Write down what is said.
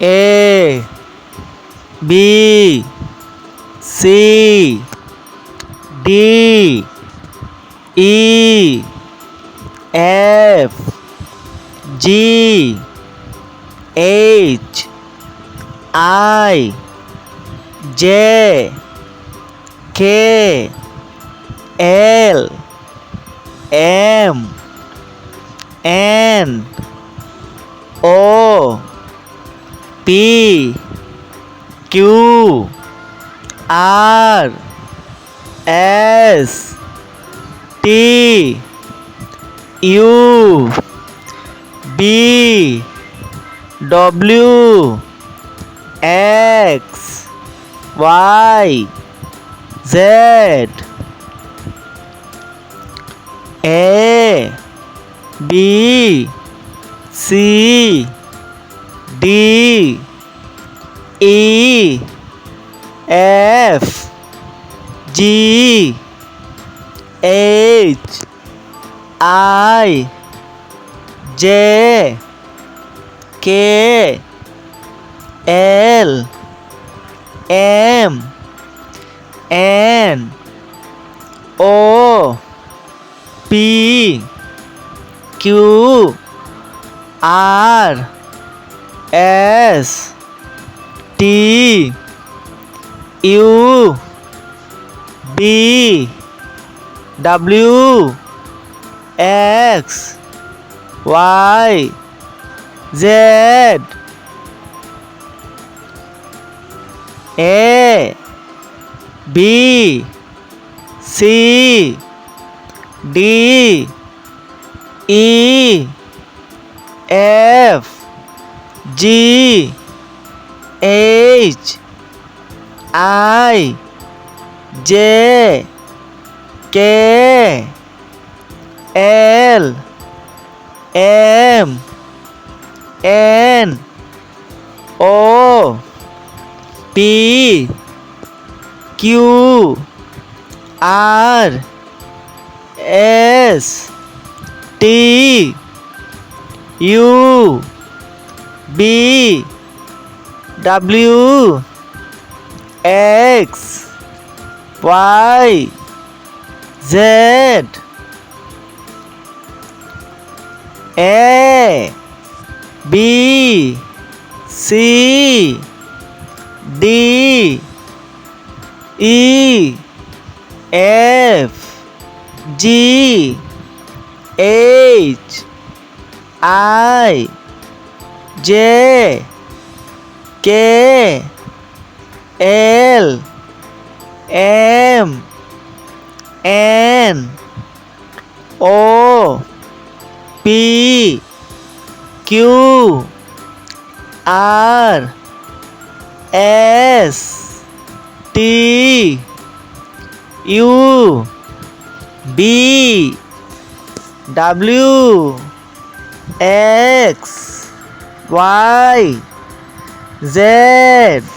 A B C D E F G H I J K L M N O P Q R S T U B W X Y Z A B C D E F G H I J K L M N O P Q R S T U B W X Y Z A B C D E F G H I J K L M N O P Q R S T U B W X Y Z A B C D E F G H I J K L M N O P Q R S T U B W X Y Z